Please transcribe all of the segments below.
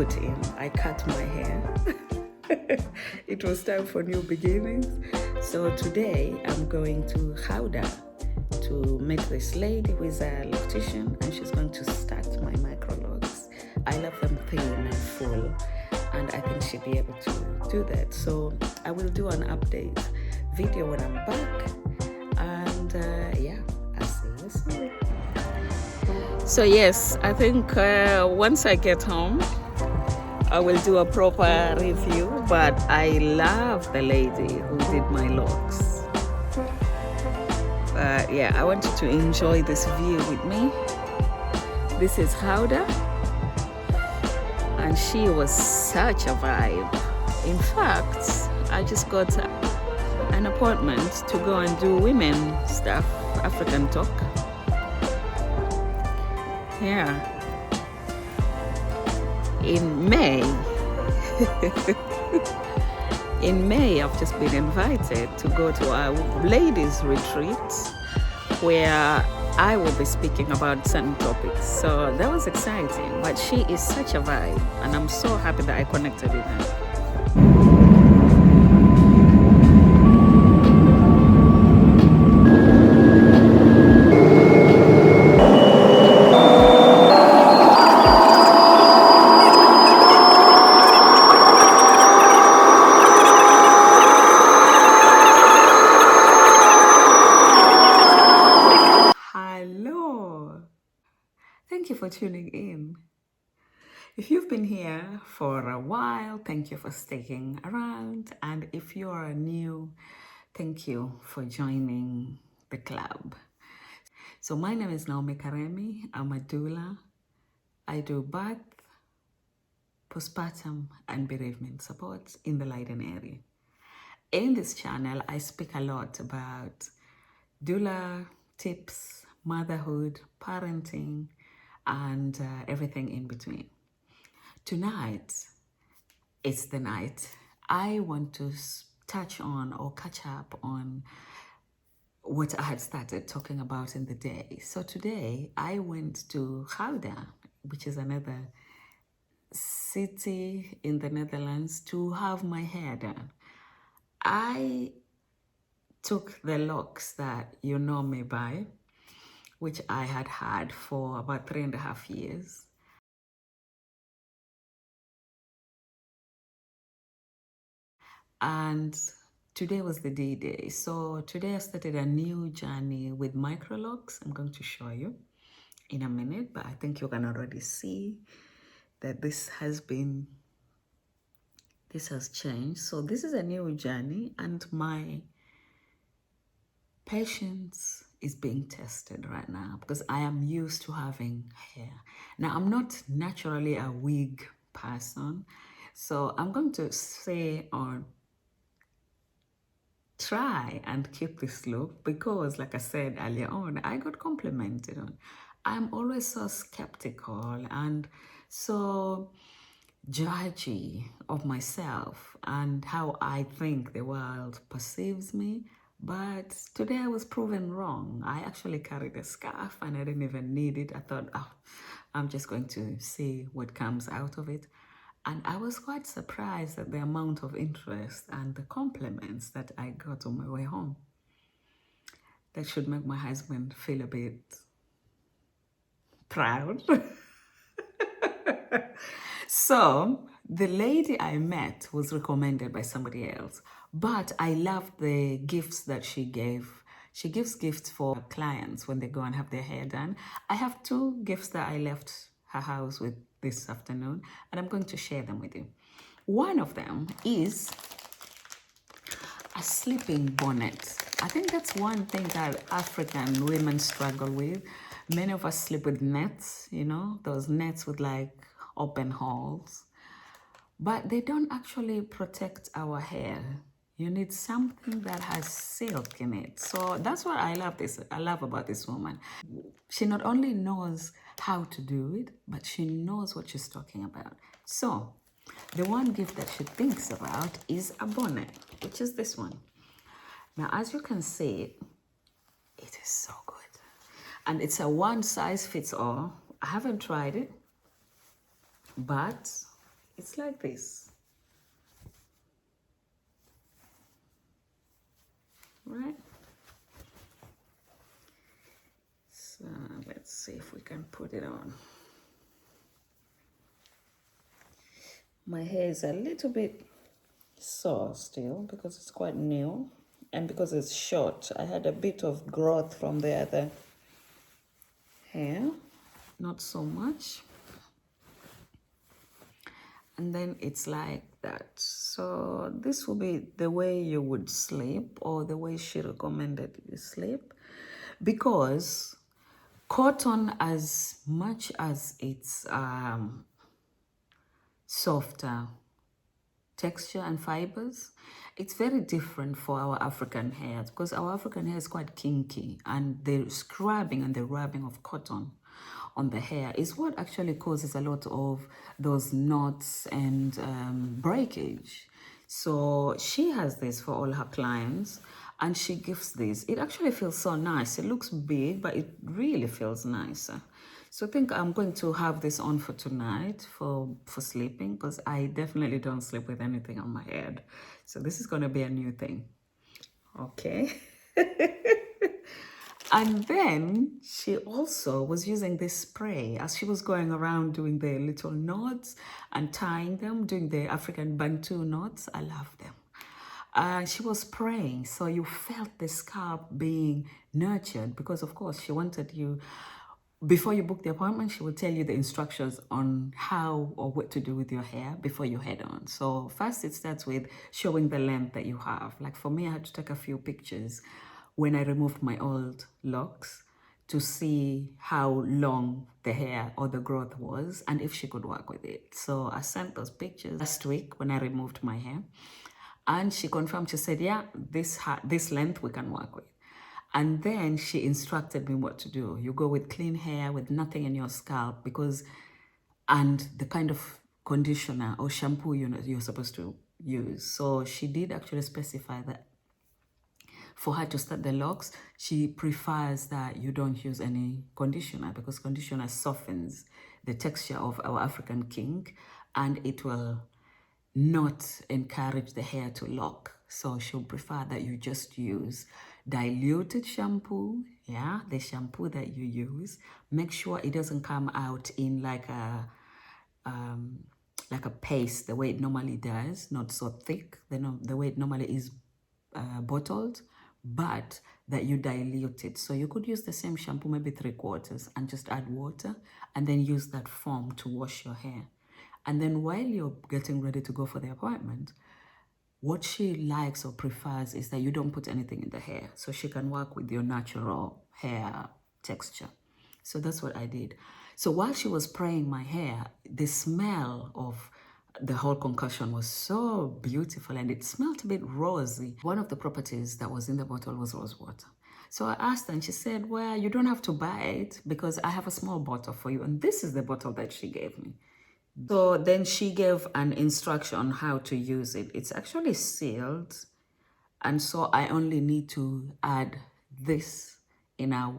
put in. I cut my hair. It was time for new beginnings. So today I'm going to Gouda to meet this lady who is a loctician, and she's going to start my microlocks. I love them thin and full, and I think she'll be able to do that. So I will do an update video when I'm back, and yeah, I'll see you soon. So yes, I think once I get home, I will do a proper review, but I love the lady who did my locks. Yeah, I want you to enjoy this view with me. This is Gouda, and she was such a vibe. In fact, I just got an appointment to go and do women stuff, African talk. Yeah. In May. In May, I've just been invited to go to a ladies' retreat where I will be speaking about certain topics. So that was exciting. But she is such a vibe, and I'm so happy that I connected with her. Thank you for tuning in. If you've been here for a while, thank you for sticking around. And if you are new, thank you for joining the club. So my name is Naomi Karemi. I'm a doula. I do birth, postpartum, and bereavement support in the Leiden area. In this channel, I speak a lot about doula tips, motherhood, parenting, and everything in between. Tonight is the night I want to touch on or catch up on what I had started talking about in the day. So today I went to Gouda, which is another city in the Netherlands, to have my hair done. I took the locks that you know me by, which I had had for about 3.5 years. And today was the D-Day. So today I started a new journey with microlocks. I'm going to show you in a minute, but I think you can already see that this has changed. So this is a new journey, and my patience is being tested right now because I am used to having hair. Now, I'm not naturally a wig person, so I'm going to say or try and keep this look because, like I said earlier on, I got complimented on. I'm always so skeptical and so judgy of myself and how I think the world perceives me. But today I was proven wrong. I actually carried a scarf and I didn't even need it. I thought, oh, I'm just going to see what comes out of it. And I was quite surprised at the amount of interest and the compliments that I got on my way home. That should make my husband feel a bit proud. So the lady I met was recommended by somebody else, but I loved the gifts that she gave. She gives gifts for clients when they go and have their hair done. I have 2 gifts that I left her house with this afternoon, and I'm going to share them with you. One of them is a sleeping bonnet. I think that's one thing that African women struggle with. Many of us sleep with nets, you know, those nets with like open holes, but they don't actually protect our hair. You need something that has silk in it. So that's what I love about this woman. She not only knows how to do it, but she knows what she's talking about. So the one gift that she thinks about is a bonnet, which is this one. Now, as you can see, it is so good. And it's a one size fits all. I haven't tried it, but It's like this, right? So let's see if we can put it on. My hair is a little bit sore still because it's quite new, and because it's short, I had a bit of growth from the other hair, not so much. And then it's like that. So this will be the way you would sleep, or the way she recommended you sleep, because cotton, as much as it's softer texture and fibers, it's very different for our African hair, because our African hair is quite kinky, and the scrubbing and the rubbing of cotton on the hair is what actually causes a lot of those knots and breakage. So she has this for all her clients, and she gives this. It actually feels so nice. It looks big, but it really feels nicer. So I think I'm going to have this on for tonight for sleeping, because I definitely don't sleep with anything on my head. So this is going to be a new thing. Okay. And then she also was using this spray as she was going around doing the little knots and tying them, doing the African Bantu knots. I love them. She was spraying, so you felt the scalp being nurtured, because of course she wanted you, before you book the appointment, she will tell you the instructions on how or what to do with your hair before you head on. So first it starts with showing the length that you have. Like for me, I had to take a few pictures when I removed my old locks to see how long the hair or the growth was and if she could work with it. So I sent those pictures last week when I removed my hair, and she confirmed. She said, yeah, this length we can work with. And then she instructed me what to do. You go with clean hair, with nothing in your scalp, and the kind of conditioner or shampoo you're supposed to use. So she did actually specify that for her to start the locks, she prefers that you don't use any conditioner, because conditioner softens the texture of our African kink, and it will not encourage the hair to lock. So she'll prefer that you just use diluted shampoo, yeah, the shampoo that you use. Make sure it doesn't come out in like a paste, the way it normally does, not so thick, the way it normally is bottled, but that you dilute it. So you could use the same shampoo, maybe 3/4, and just add water, and then use that foam to wash your hair. And then while you're getting ready to go for the appointment, what she likes or prefers is that you don't put anything in the hair, so she can work with your natural hair texture. So that's what I did. So while she was spraying my hair, the smell of the whole concussion was so beautiful, and it smelled a bit rosy. One of the properties that was in the bottle was rose water. So I asked her, and she said, well, you don't have to buy it, because I have a small bottle for you. And this is the bottle that she gave me. So then she gave an instruction on how to use it. It's actually sealed. And so I only need to add this in a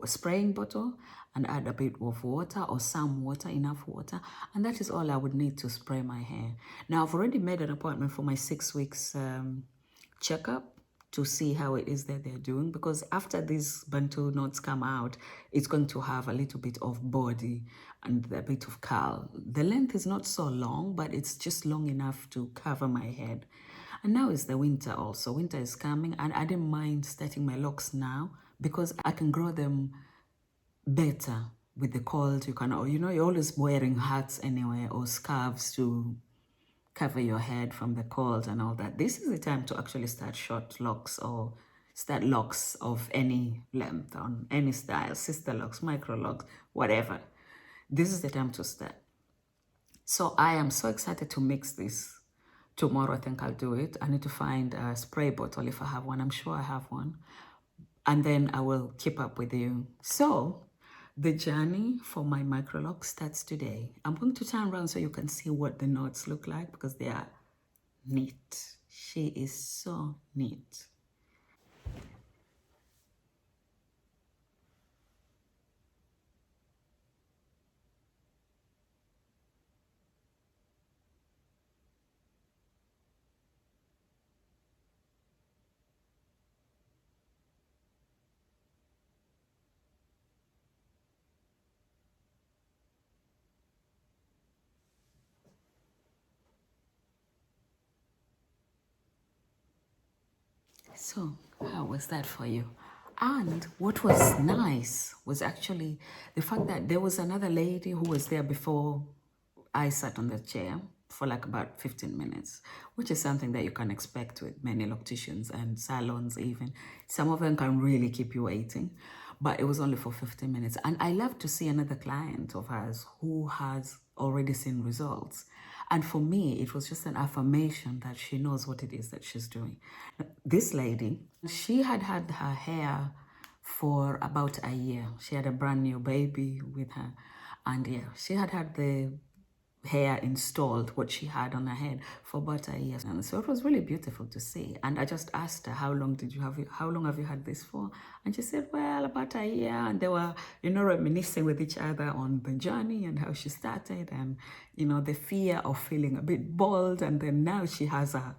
spraying bottle and add a bit of water, or some water, enough water. And that is all I would need to spray my hair. Now I've already made an appointment for my 6 weeks checkup to see how it is that they're doing, because after these Bantu knots come out, it's going to have a little bit of body and a bit of curl. The length is not so long, but it's just long enough to cover my head. And now is the winter also. Winter is coming, and I didn't mind starting my locks now, because I can grow them better with the cold. You can, you're always wearing hats anyway, or scarves to cover your head from the cold and all that. This is the time to actually start short locks, or start locks of any length, on any style, sister locks, micro locks, whatever. This is the time to start. So I am so excited to mix this. Tomorrow I think I'll do it. I need to find a spray bottle if I have one. I'm sure I have one. And then I will keep up with you. So the journey for my micro lock starts today. I'm going to turn around so you can see what the knots look like, because they are neat. She is so neat. So, how was that for you? And what was nice was actually the fact that there was another lady who was there before I sat on the chair for like about 15 minutes, which is something that you can expect with many locticians and salons even. Some of them can really keep you waiting, but it was only for 15 minutes. And I love to see another client of hers who has already seen results. And for me, it was just an affirmation that she knows what it is that she's doing. This lady, she had had her hair for about a year. She had a brand new baby with her. And yeah, she had had the hair installed, what she had on her head, for about a year. And so it was really beautiful to see. And I just asked her, how long have you had this for? And she said, well, about a year. And they were, reminiscing with each other on the journey and how she started and, the fear of feeling a bit bald. And then now she has a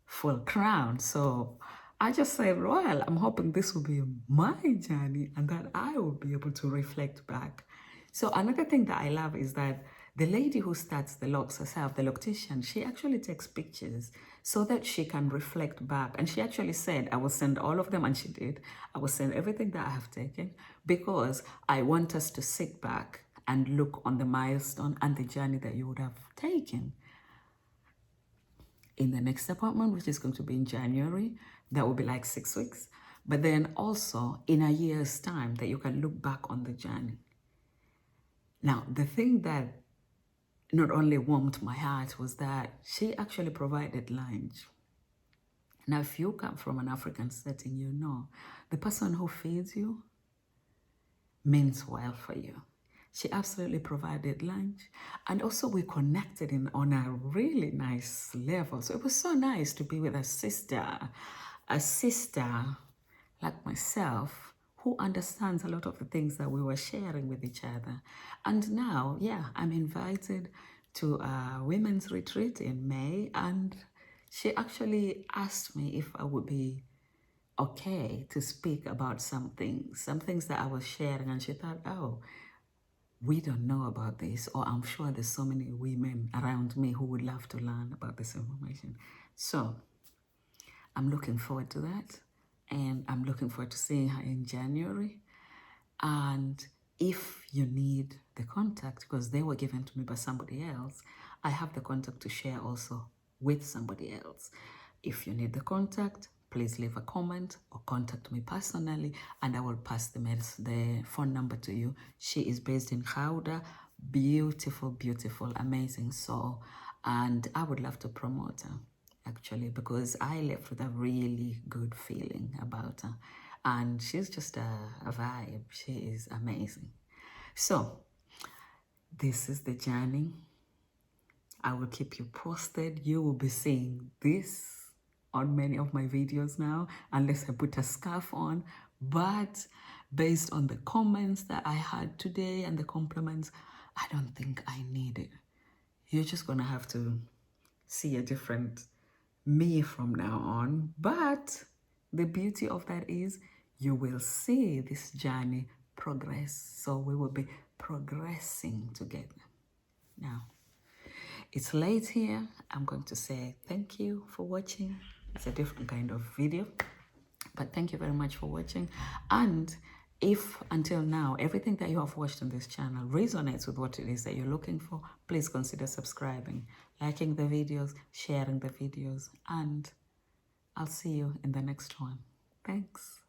full crown. So I just said, well, I'm hoping this will be my journey and that I will be able to reflect back. So another thing that I love is that the lady who starts the locks herself, the loctician, she actually takes pictures so that she can reflect back. And she actually said, I will send all of them, and she did. I will send everything that I have taken because I want us to sit back and look on the milestone and the journey that you would have taken. In the next appointment, which is going to be in January, that will be like 6 weeks. But then also in a year's time that you can look back on the journey. Now, the thing that not only warmed my heart was that she actually provided lunch. Now, if you come from an African setting, you know the person who feeds you means well for you. She absolutely provided lunch. And also we connected on a really nice level. So it was so nice to be with a sister like myself, who understands a lot of the things that we were sharing with each other. And now, yeah, I'm invited to a women's retreat in May. And she actually asked me if I would be okay to speak about some things that I was sharing. And she thought, oh, we don't know about this, or I'm sure there's so many women around me who would love to learn about this information. So I'm looking forward to that. And I'm looking forward to seeing her in January. And if you need the contact, because they were given to me by somebody else, I have the contact to share also with somebody else. If you need the contact, please leave a comment or contact me personally, and I will pass the phone number to you. She is based in Gouda. Beautiful, beautiful, amazing soul. And I would love to promote her, actually, because I left with a really good feeling about her. And she's just a vibe. She is amazing. So this is the journey. I will keep you posted. You will be seeing this on many of my videos now, unless I put a scarf on. But based on the comments that I had today and the compliments, I don't think I need it. You're just going to have to see a different me from now on. But the beauty of that is you will see this journey progress. So we will be progressing together. Now, it's late here. I'm going to say thank you for watching. It's a different kind of video, but thank you very much for watching. And if until now everything that you have watched on this channel resonates with what it is that you're looking for, please consider subscribing, liking the videos, sharing the videos, and I'll see you in the next one. Thanks.